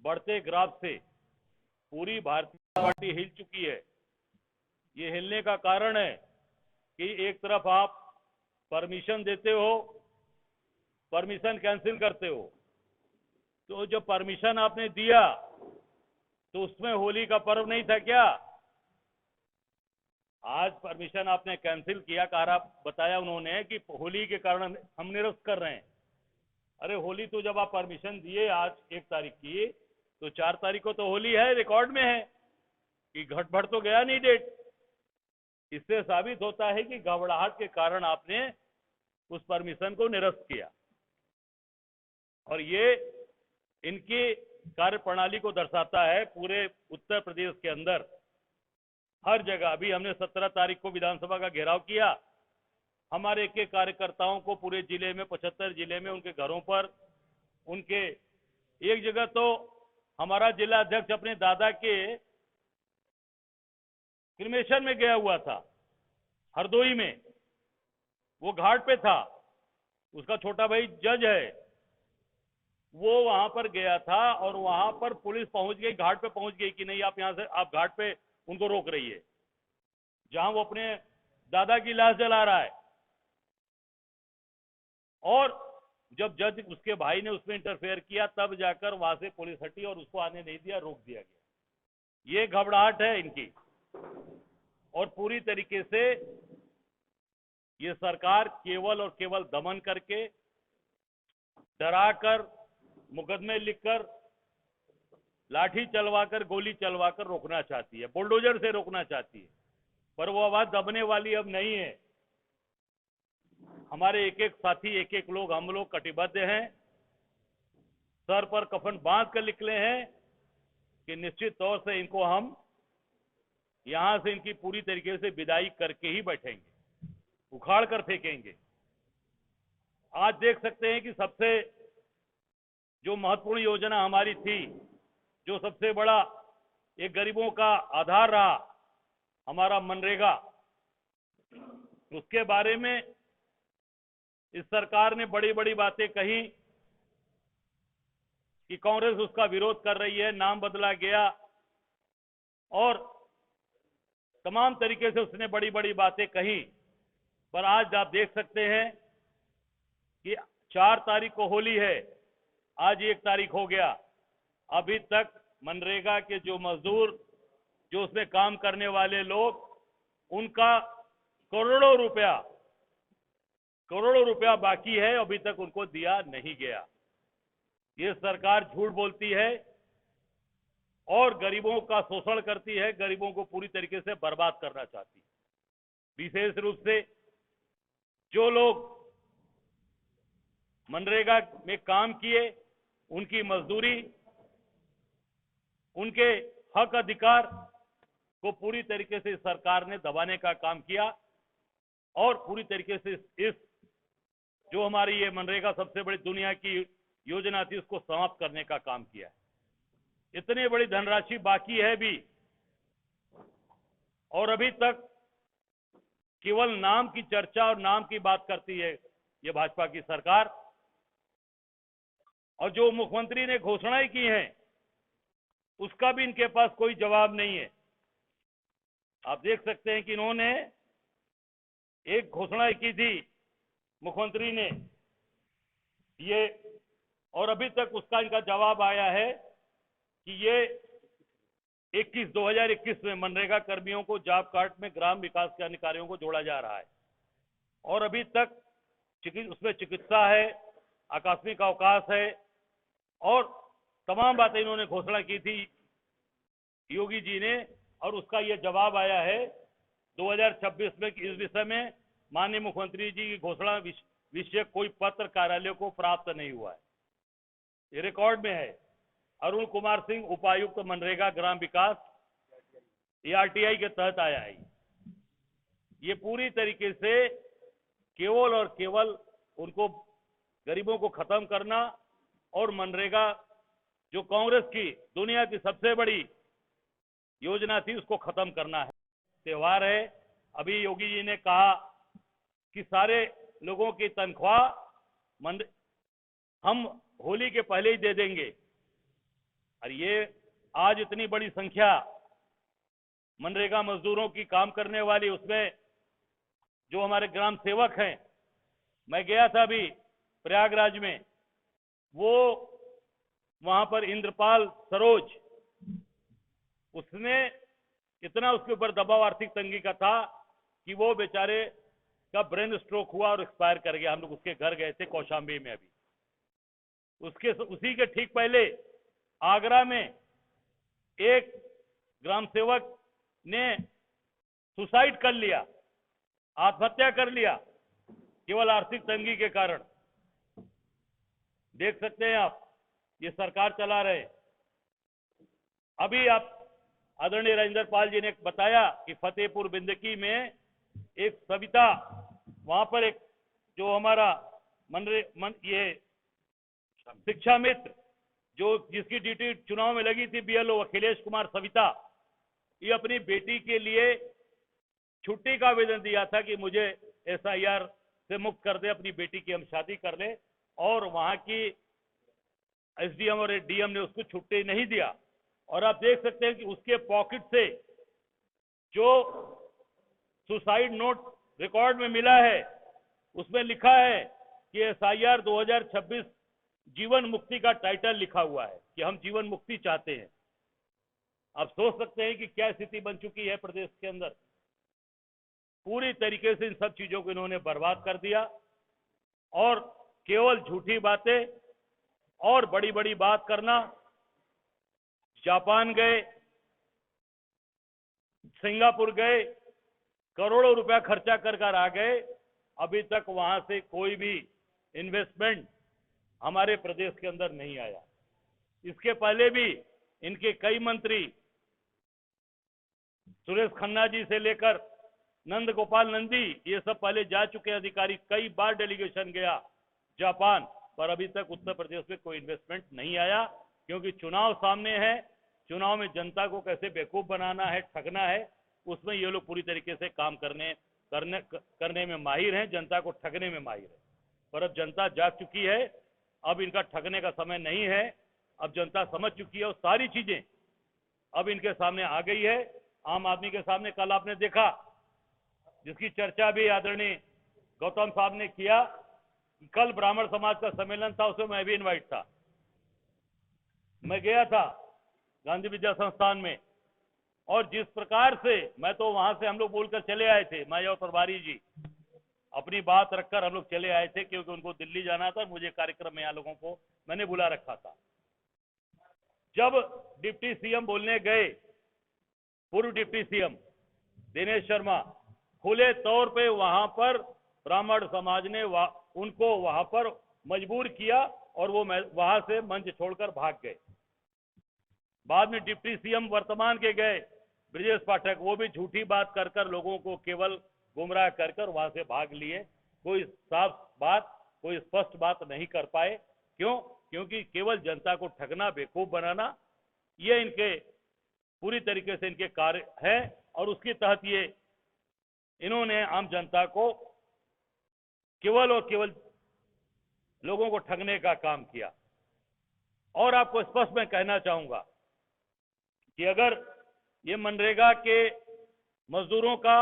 बढ़ते ग्राफ से पूरी भारतीय जनता पार्टी हिल चुकी है। ये हिलने का कारण है कि एक तरफ आप परमिशन देते हो, परमिशन कैंसिल करते हो। तो जो परमिशन आपने दिया तो उसमें होली का पर्व नहीं था क्या? आज परमिशन आपने कैंसिल किया, कहा बताया उन्होंने कि होली के कारण हम निरस्त कर रहे हैं। अरे होली तो जब आप परमिशन दिए आज 1 तारीख की, तो 4 तारीख को तो होली है, रिकॉर्ड में है कि घटभट तो गया नहीं डेट। इससे साबित होता है कि घबराहट के कारण आपने उस परमिशन को निरस्त किया, और ये इनकी कार्यप्रणाली को दर्शाता है। पूरे उत्तर प्रदेश के अंदर हर जगह, अभी हमने 17 तारीख को विधानसभा का घेराव किया, हमारे एक एक कार्यकर्ताओं को पूरे जिले में, 75 जिले में, उनके घरों पर, उनके एक जगह तो हमारा जिला अध्यक्ष अपने दादा के क्रिमेशन में गया हुआ था, हरदोई में, वो घाट पे था, उसका छोटा भाई जज है, वो वहां पर गया था, और वहां पर पुलिस पहुंच गई, घाट पे पहुंच गई कि नहीं आप यहां से, आप घाट पे उनको रोक रही है, जहां वो अपने दादा की लाश जला रहा है। और जब जज, उसके भाई ने उसमें इंटरफेयर किया, तब जाकर वहां से पुलिस हटी और उसको आने नहीं दिया, रोक दिया गया। ये घबराहट है इनकी, और पूरी तरीके से ये सरकार केवल और केवल दमन करके, डराकर, मुकदमे लिखकर, लाठी चलवाकर, गोली चलवाकर रोकना चाहती है, बुलडोजर से रोकना चाहती है। पर वो आवाज दबने वाली अब नहीं है। हमारे एक एक साथी, एक एक लोग, हम लोग कटिबद्ध हैं, सर पर कफन बांध कर निकले हैं कि निश्चित तौर से इनको हम यहां से, इनकी पूरी तरीके से विदाई करके ही बैठेंगे, उखाड़ कर फेंकेंगे। आज देख सकते हैं कि सबसे जो महत्वपूर्ण योजना हमारी थी, जो सबसे बड़ा एक गरीबों का आधार रहा, हमारा मनरेगा, उसके बारे में इस सरकार ने बड़ी बड़ी बातें कही कि कांग्रेस उसका विरोध कर रही है, नाम बदला गया, और तमाम तरीके से उसने बड़ी बड़ी बातें कही। पर आज आप देख सकते हैं कि 4 तारीख को होली है, आज 1 तारीख हो गया, अभी तक मनरेगा के जो मजदूर, जो उसमें काम करने वाले लोग, उनका करोड़ों रुपया बाकी है, अभी तक उनको दिया नहीं गया। ये सरकार झूठ बोलती है और गरीबों का शोषण करती है, गरीबों को पूरी तरीके से बर्बाद करना चाहती है। विशेष रूप से जो लोग मनरेगा में काम किए, उनकी मजदूरी, उनके हक अधिकार को पूरी तरीके से सरकार ने दबाने का काम किया, और पूरी तरीके से इस जो हमारी ये मनरेगा सबसे बड़ी दुनिया की योजना थी, उसको समाप्त करने का काम किया है। इतनी बड़ी धनराशि बाकी है भी, और अभी तक केवल नाम की चर्चा और नाम की बात करती है ये भाजपा की सरकार। और जो मुख्यमंत्री ने घोषणाएं की हैं, उसका भी इनके पास कोई जवाब नहीं है। आप देख सकते हैं कि इन्होंने एक घोषणा की थी मुख्यमंत्री ने, ये, और अभी तक उसका इनका जवाब आया है कि ये 2021 में मनरेगा कर्मियों को जॉब कार्ड में ग्राम विकास के अधिकारियों को जोड़ा जा रहा है, और अभी तक उसमें चिकित्सा है, आकस्मिक अवकाश है, और तमाम बातें इन्होंने घोषणा की थी योगी जी ने, और उसका यह जवाब आया है 2026 में कि इस विषय में माननीय मुख्यमंत्री जी की घोषणा विषय कोई पत्र कार्यालय को प्राप्त नहीं हुआ है। ये रिकॉर्ड में है। अरुण कुमार सिंह, उपायुक्त मनरेगा ग्राम विकास, ये आरटीआई के तहत आया है। ये पूरी तरीके से केवल और केवल उनको, गरीबों को खत्म करना, और मनरेगा जो कांग्रेस की दुनिया की सबसे बड़ी योजना थी, उसको खत्म करना है। त्योहार है, अभी योगी जी ने कहा कि सारे लोगों की तनख्वाह हम होली के पहले ही दे देंगे। और ये आज इतनी बड़ी संख्या मनरेगा मजदूरों की काम करने वाली, उसमें जो हमारे ग्राम सेवक हैं, मैं गया था अभी प्रयागराज में, वो वहां पर इंद्रपाल सरोज, उसने इतना उसके ऊपर दबाव आर्थिक तंगी का था कि वो बेचारे का ब्रेन स्ट्रोक हुआ और एक्सपायर कर गया। हम लोग उसके घर गए थे कौशाम्बी में। अभी उसी के ठीक पहले आगरा में एक ग्राम सेवक ने सुसाइड कर लिया, आत्महत्या कर लिया, केवल आर्थिक तंगी के कारण। देख सकते हैं आप, ये सरकार चला रहे। अभी आप आदरणीय राजेंद्र पाल जी ने बताया कि फतेहपुर बिंदकी में एक सविता, वहां पर एक जो हमारा ये शिक्षा मित्र जो जिसकी ड्यूटी चुनाव में लगी थी, बीएलओ अखिलेश कुमार सविता, ये अपनी बेटी के लिए छुट्टी का आवेदन दिया था कि मुझे एसआईआर से मुक्त कर दे, अपनी बेटी की हम शादी कर ले, और वहां की एसडीएम और डीएम ने उसको छुट्टी नहीं दिया। और आप देख सकते हैं कि उसके पॉकेट से जो सुसाइड नोट रिकॉर्ड में मिला है, उसमें लिखा है कि एसआईआर 2026 जीवन मुक्ति का टाइटल लिखा हुआ है कि हम जीवन मुक्ति चाहते हैं। आप सोच सकते हैं कि क्या स्थिति बन चुकी है प्रदेश के अंदर। पूरी तरीके से इन सब चीजों को इन्होंने बर्बाद कर दिया और केवल झूठी बातें और बड़ी बड़ी बात करना। जापान गए, सिंगापुर गए, करोड़ों रुपया खर्चा कर आ गए, अभी तक वहां से कोई भी इन्वेस्टमेंट हमारे प्रदेश के अंदर नहीं आया। इसके पहले भी इनके कई मंत्री, सुरेश खन्ना जी से लेकर नंद गोपाल नंदी, ये सब पहले जा चुके अधिकारी, कई बार डेलीगेशन गया जापान, पर अभी तक उत्तर प्रदेश में कोई इन्वेस्टमेंट नहीं आया, क्योंकि चुनाव सामने है। चुनाव में जनता को कैसे बेवकूफ बनाना है, ठगना है, उसमें ये लोग पूरी तरीके से काम करने में माहिर हैं, जनता को ठगने में माहिर है। पर अब जनता जाग चुकी है, अब इनका ठगने का समय नहीं है। अब जनता समझ चुकी है और सारी चीजें अब इनके सामने आ गई है, आम आदमी के सामने। कल आपने देखा, जिसकी चर्चा भी आदरणीय गौतम साहब ने किया, कल ब्राह्मण समाज का सम्मेलन था, उसमें मैं भी इनवाइट था। मैं गया था गांधी विद्या संस्थान में, और जिस प्रकार से मैं तो वहां से हम लोग बोलकर चले आए थे, मैं और प्रभारी जी अपनी बात रखकर हम लोग चले आए थे, क्योंकि उनको दिल्ली जाना था, मुझे कार्यक्रम में यहाँ लोगों को मैंने बुला रखा था। जब डिप्टी सीएम बोलने गए, पूर्व डिप्टी सीएम दिनेश शर्मा, खुले तौर पे वहां पर ब्राह्मण समाज ने उनको वहां पर मजबूर किया और वो वहां से मंच छोड़कर भाग गए। बाद में डिप्टी सीएम वर्तमान के गए ब्रजेश पाठक, वो भी झूठी बात कर कर लोगों को केवल गुमराह कर वहां से भाग लिए। कोई साफ बात, कोई स्पष्ट बात नहीं कर पाए। क्यों? क्योंकि केवल जनता को ठगना, बेवकूफ बनाना, ये इनके पूरी तरीके से इनके कार्य है, और उसके तहत ये इन्होंने आम जनता को केवल और केवल लोगों को ठगने का काम किया। और आपको स्पष्ट मैं कहना चाहूंगा कि अगर ये मनरेगा के मजदूरों का,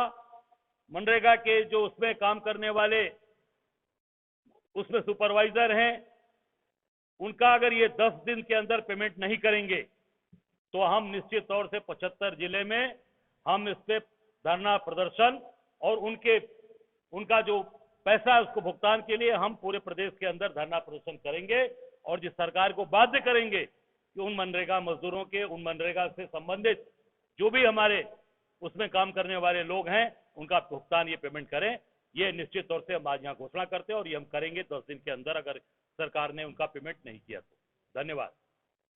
मनरेगा के जो उसमें काम करने वाले उसमें सुपरवाइजर हैं, उनका अगर ये 10 दिन के अंदर पेमेंट नहीं करेंगे, तो हम निश्चित तौर से 75 जिले में हम इस पे धरना प्रदर्शन और उनका जो पैसा है उसको भुगतान के लिए हम पूरे प्रदेश के अंदर धरना प्रदर्शन करेंगे, और जिस सरकार को बाध्य करेंगे कि उन मनरेगा मजदूरों के, उन मनरेगा से संबंधित जो भी हमारे उसमें काम करने वाले लोग हैं, उनका भुगतान ये पेमेंट करें। ये निश्चित तौर से हम आज यहाँ घोषणा करते हैं, और ये हम करेंगे 10 दिन के अंदर, अगर सरकार ने उनका पेमेंट नहीं किया तो। धन्यवाद।